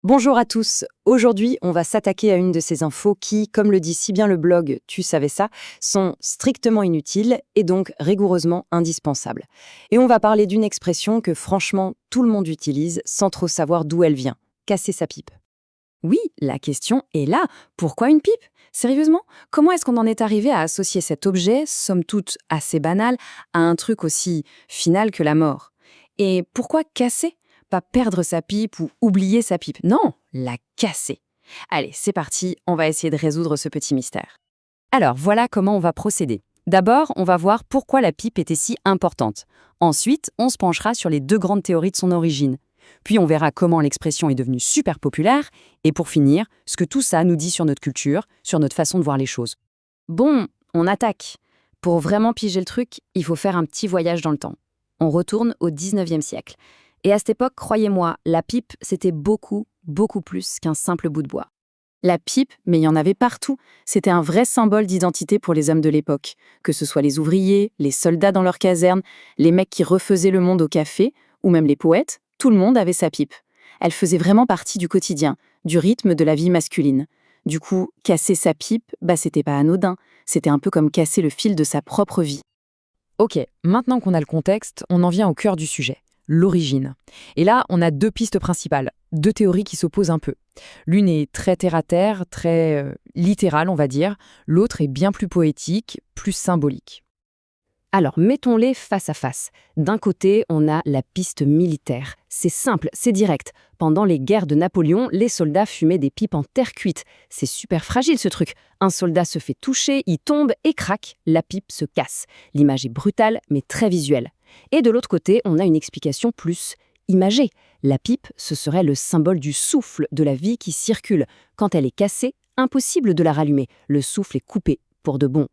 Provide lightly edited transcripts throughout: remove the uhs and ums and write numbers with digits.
Bonjour à tous. Aujourd'hui, on va s'attaquer à une de ces infos qui, comme le dit si bien le blog Tu savais ça, sont strictement inutiles et donc rigoureusement indispensables. Et on va parler d'une expression que franchement tout le monde utilise sans trop savoir d'où elle vient. Casser sa pipe. Oui, la question est là. Pourquoi une pipe? Sérieusement? Comment est-ce qu'on en est arrivé à associer cet objet, somme toute assez banal, à un truc aussi final que la mort? Et pourquoi casser? Pas perdre sa pipe ou oublier sa pipe. Non, la casser. Allez, c'est parti, on va essayer de résoudre ce petit mystère. Alors, voilà comment on va procéder. D'abord, on va voir pourquoi la pipe était si importante. Ensuite, on se penchera sur les deux grandes théories de son origine. Puis on verra comment l'expression est devenue super populaire, et pour finir, ce que tout ça nous dit sur notre culture, sur notre façon de voir les choses. Bon, on attaque. Pour vraiment piger le truc, il faut faire un petit voyage dans le temps. On retourne au 19e siècle. Et à cette époque, croyez-moi, la pipe, c'était beaucoup, beaucoup plus qu'un simple bout de bois. La pipe, mais il y en avait partout, c'était un vrai symbole d'identité pour les hommes de l'époque, que ce soit les ouvriers, les soldats dans leurs casernes, les mecs qui refaisaient le monde au café, ou même les poètes, tout le monde avait sa pipe. Elle faisait vraiment partie du quotidien, du rythme de la vie masculine. Du coup, casser sa pipe, c'était pas anodin, c'était un peu comme casser le fil de sa propre vie. Ok, maintenant qu'on a le contexte, on en vient au cœur du sujet, l'origine. Et là, on a deux pistes principales, deux théories qui s'opposent un peu. L'une est très terre-à-terre, très littérale, on va dire. L'autre est bien plus poétique, plus symbolique. Alors, mettons-les face à face. D'un côté, on a la piste militaire. C'est simple, c'est direct. Pendant les guerres de Napoléon, les soldats fumaient des pipes en terre cuite. C'est super fragile ce truc. Un soldat se fait toucher, il tombe et craque, la pipe se casse. L'image est brutale, mais très visuelle. Et de l'autre côté, on a une explication plus imagée. La pipe, ce serait le symbole du souffle, de la vie qui circule. Quand elle est cassée, impossible de la rallumer. Le souffle est coupé, pour de bon.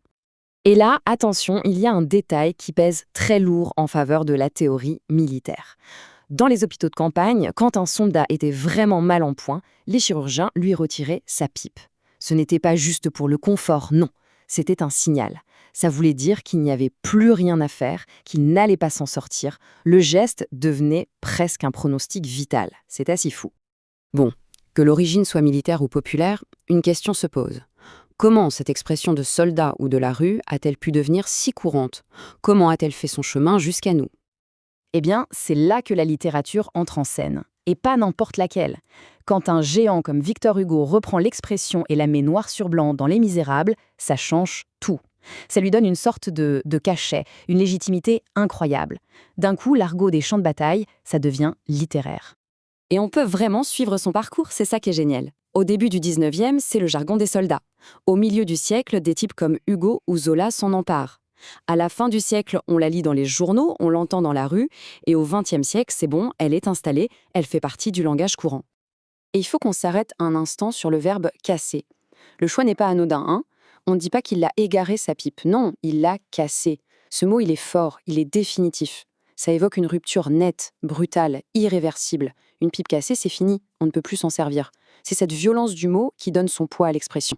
Et là, attention, il y a un détail qui pèse très lourd en faveur de la théorie militaire. Dans les hôpitaux de campagne, quand un soldat était vraiment mal en point, les chirurgiens lui retiraient sa pipe. Ce n'était pas juste pour le confort, non, c'était un signal. Ça voulait dire qu'il n'y avait plus rien à faire, qu'il n'allait pas s'en sortir. Le geste devenait presque un pronostic vital. C'est assez fou. Bon, que l'origine soit militaire ou populaire, une question se pose. Comment cette expression de soldat ou de la rue a-t-elle pu devenir si courante? Comment a-t-elle fait son chemin jusqu'à nous? Eh bien, c'est là que la littérature entre en scène. Et pas n'importe laquelle. Quand un géant comme Victor Hugo reprend l'expression et la met noir sur blanc dans Les Misérables, ça change tout. Ça lui donne une sorte de cachet, une légitimité incroyable. D'un coup, l'argot des champs de bataille, ça devient littéraire. Et on peut vraiment suivre son parcours, c'est ça qui est génial. Au début du 19e, c'est le jargon des soldats. Au milieu du siècle, des types comme Hugo ou Zola s'en emparent. À la fin du siècle, on la lit dans les journaux, on l'entend dans la rue, et au XXe siècle, c'est bon, elle est installée, elle fait partie du langage courant. Et il faut qu'on s'arrête un instant sur le verbe casser. Le choix n'est pas anodin, hein. On ne dit pas qu'il l'a égaré sa pipe, non, il l'a cassée. Ce mot, il est fort, il est définitif. Ça évoque une rupture nette, brutale, irréversible. Une pipe cassée, c'est fini, on ne peut plus s'en servir. C'est cette violence du mot qui donne son poids à l'expression.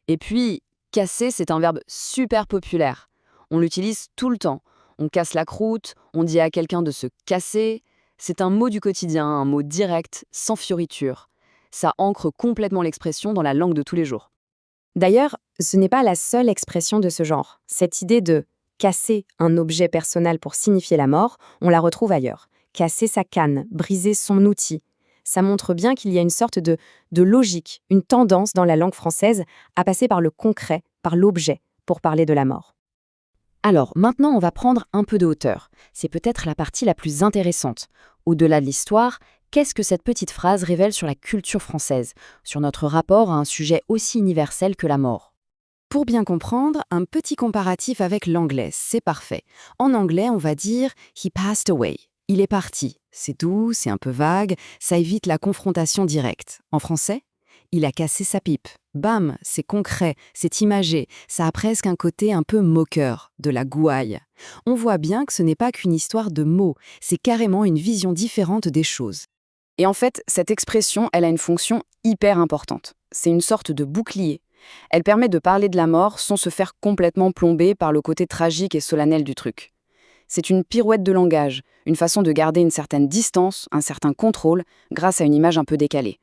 Et puis, casser, c'est un verbe super populaire. On l'utilise tout le temps. On casse la croûte, on dit à quelqu'un de se casser. C'est un mot du quotidien, un mot direct, sans fioriture. Ça ancre complètement l'expression dans la langue de tous les jours. D'ailleurs, ce n'est pas la seule expression de ce genre. Cette idée de casser un objet personnel pour signifier la mort, on la retrouve ailleurs. Casser sa canne, briser son outil. Ça montre bien qu'il y a une sorte de logique, une tendance dans la langue française à passer par le concret, par l'objet, pour parler de la mort. Alors, maintenant, on va prendre un peu de hauteur. C'est peut-être la partie la plus intéressante. Au-delà de l'histoire, qu'est-ce que cette petite phrase révèle sur la culture française, sur notre rapport à un sujet aussi universel que la mort? Pour bien comprendre, un petit comparatif avec l'anglais, c'est parfait. En anglais, on va dire « he passed away ». Il est parti. C'est doux, c'est un peu vague, ça évite la confrontation directe. En français, il a cassé sa pipe. Bam, c'est concret, c'est imagé, ça a presque un côté un peu moqueur, de la gouaille. On voit bien que ce n'est pas qu'une histoire de mots, c'est carrément une vision différente des choses. Et en fait, cette expression, elle a une fonction hyper importante. C'est une sorte de bouclier. Elle permet de parler de la mort sans se faire complètement plomber par le côté tragique et solennel du truc. C'est une pirouette de langage, une façon de garder une certaine distance, un certain contrôle, grâce à une image un peu décalée.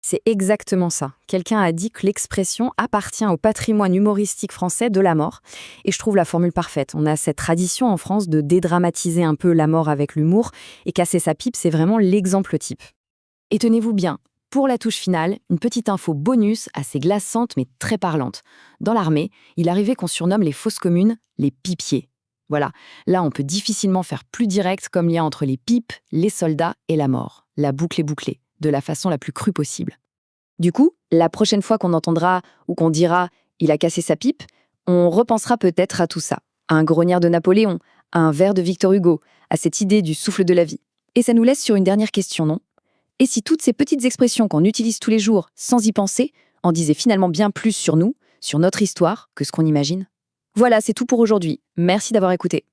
C'est exactement ça. Quelqu'un a dit que l'expression appartient au patrimoine humoristique français de la mort. Et je trouve la formule parfaite. On a cette tradition en France de dédramatiser un peu la mort avec l'humour, et casser sa pipe, c'est vraiment l'exemple type. Et tenez-vous bien, pour la touche finale, une petite info bonus assez glaçante mais très parlante. Dans l'armée, il arrivait qu'on surnomme les fosses communes les pipiers. Voilà, là on peut difficilement faire plus direct comme lien entre les pipes, les soldats et la mort. La boucle est bouclée, de la façon la plus crue possible. Du coup, la prochaine fois qu'on entendra ou qu'on dira « il a cassé sa pipe », on repensera peut-être à tout ça. À un grognard de Napoléon, à un vers de Victor Hugo, à cette idée du souffle de la vie. Et ça nous laisse sur une dernière question, non ? Et si toutes ces petites expressions qu'on utilise tous les jours sans y penser en disaient finalement bien plus sur nous, sur notre histoire, que ce qu'on imagine ? Voilà, c'est tout pour aujourd'hui. Merci d'avoir écouté.